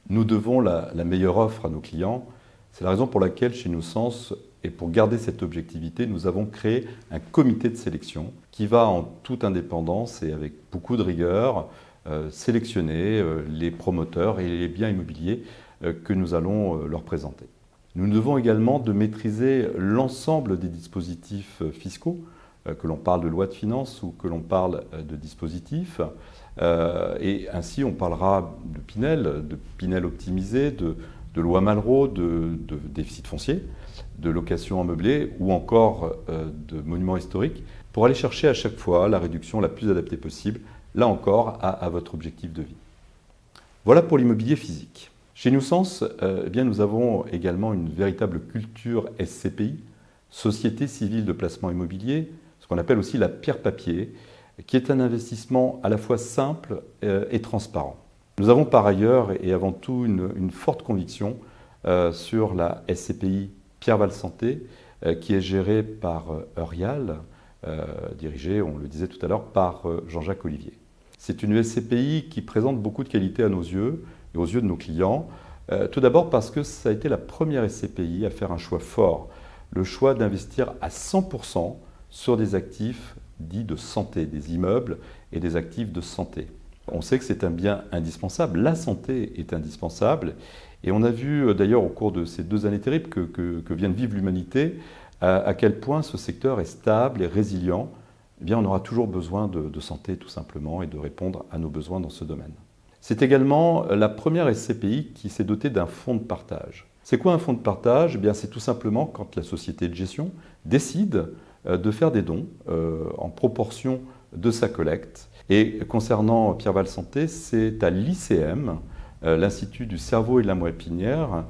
Nous devons la meilleure offre à nos clients. C'est la raison pour laquelle, chez Newsens, et pour garder cette objectivité, nous avons créé un comité de sélection qui va, en toute indépendance et avec beaucoup de rigueur, sélectionner les promoteurs et les biens immobiliers que nous allons leur présenter. Nous devons également de maîtriser l'ensemble des dispositifs fiscaux, que l'on parle de loi de finances ou que l'on parle de dispositifs. Et ainsi, on parlera de Pinel optimisé, de loi Malraux, de déficit foncier, de location en meublé ou encore de monuments historiques, pour aller chercher à chaque fois la réduction la plus adaptée possible, là encore, à votre objectif de vie. Voilà pour l'immobilier physique. Chez Newsens, eh bien, nous avons également une véritable culture SCPI, Société Civile de Placement Immobilier, ce qu'on appelle aussi la pierre papier, qui est un investissement à la fois simple et transparent. Nous avons par ailleurs et avant tout une forte conviction sur la SCPI Pierre Val Santé, qui est gérée par Eurial, dirigée, on le disait tout à l'heure, par Jean-Jacques Olivier. C'est une SCPI qui présente beaucoup de qualités à nos yeux et aux yeux de nos clients. Tout d'abord parce que ça a été la première SCPI à faire un choix fort, le choix d'investir à 100% sur des actifs dits de santé, des immeubles et des actifs de santé. On sait que c'est un bien indispensable, la santé est indispensable, et on a vu d'ailleurs au cours de ces 2 années terribles que vient de vivre l'humanité, à quel point ce secteur est stable et résilient. Eh bien, on aura toujours besoin de santé tout simplement et de répondre à nos besoins dans ce domaine. C'est également la première SCPI qui s'est dotée d'un fonds de partage. C'est quoi un fonds de partage? Eh bien, c'est tout simplement quand la société de gestion décide de faire des dons en proportion de sa collecte. Et concernant Pierre Val Santé, c'est à l'ICM, l'Institut du cerveau et de la moelle épinière,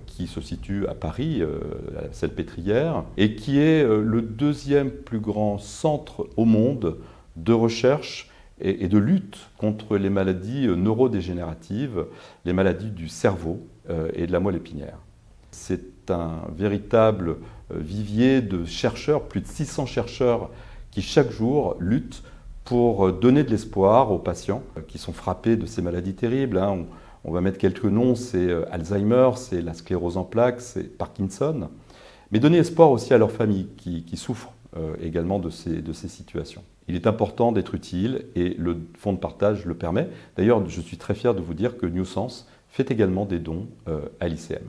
qui se situe à Paris, à la Salpêtrière, et qui est le 2e plus grand centre au monde de recherche et de lutte contre les maladies neurodégénératives, les maladies du cerveau et de la moelle épinière. C'est un véritable vivier de chercheurs, plus de 600 chercheurs qui chaque jour luttent pour donner de l'espoir aux patients qui sont frappés de ces maladies terribles. On va mettre quelques noms, c'est Alzheimer, c'est la sclérose en plaques, c'est Parkinson. Mais donner espoir aussi à leurs familles qui souffrent également de ces situations. Il est important d'être utile et le fonds de partage le permet. D'ailleurs, je suis très fier de vous dire que Newsens fait également des dons à l'ICM.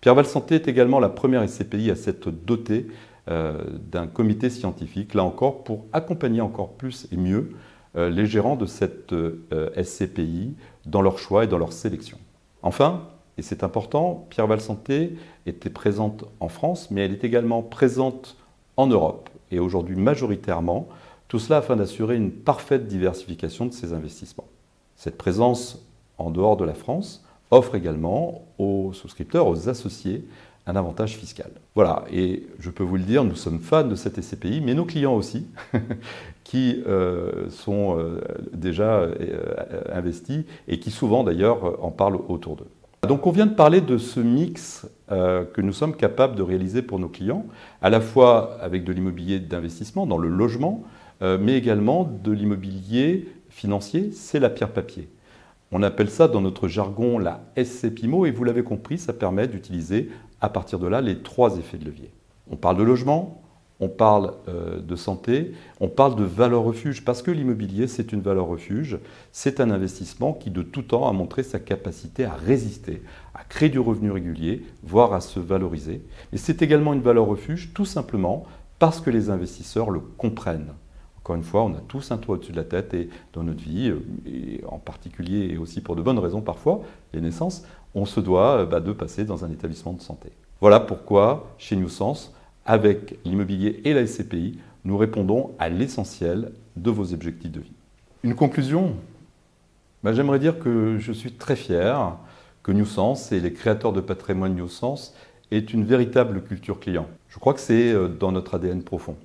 Pierre Val Santé est également la première SCPI à s'être dotée d'un comité scientifique, là encore, pour accompagner encore plus et mieux les gérants de cette SCPI dans leur choix et dans leur sélection. Enfin, et c'est important, Pierre Val Santé était présente en France, mais elle est également présente en Europe et aujourd'hui majoritairement, tout cela afin d'assurer une parfaite diversification de ses investissements. Cette présence en dehors de la France offre également aux souscripteurs, aux associés, un avantage fiscal. Voilà, et je peux vous le dire, nous sommes fans de cette SCPI, mais nos clients aussi, qui sont déjà investis et qui souvent d'ailleurs en parlent autour d'eux. Donc on vient de parler de ce mix que nous sommes capables de réaliser pour nos clients, à la fois avec de l'immobilier d'investissement dans le logement, mais également de l'immobilier financier, c'est la pierre papier. On appelle ça dans notre jargon la SCPIMO et vous l'avez compris, ça permet d'utiliser à partir de là les 3 effets de levier. On parle de logement, on parle de santé, on parle de valeur refuge parce que l'immobilier c'est une valeur refuge, c'est un investissement qui de tout temps a montré sa capacité à résister, à créer du revenu régulier, voire à se valoriser. Et c'est également une valeur refuge tout simplement parce que les investisseurs le comprennent. Encore une fois, on a tous un toit au-dessus de la tête et dans notre vie, et en particulier et aussi pour de bonnes raisons parfois, les naissances, on se doit de passer dans un établissement de santé. Voilà pourquoi, chez Newsens, avec l'immobilier et la SCPI, nous répondons à l'essentiel de vos objectifs de vie. Une conclusion, j'aimerais dire que je suis très fier que Newsens et les créateurs de patrimoine Newsens aient une véritable culture client. Je crois que c'est dans notre ADN profond.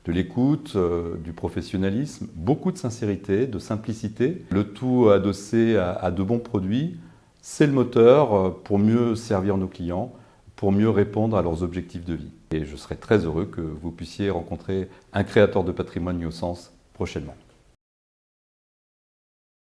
De l'écoute, du professionnalisme, beaucoup de sincérité, de simplicité, le tout adossé à de bons produits, c'est le moteur pour mieux servir nos clients, pour mieux répondre à leurs objectifs de vie. Et je serai très heureux que vous puissiez rencontrer un créateur de patrimoine Newsens prochainement.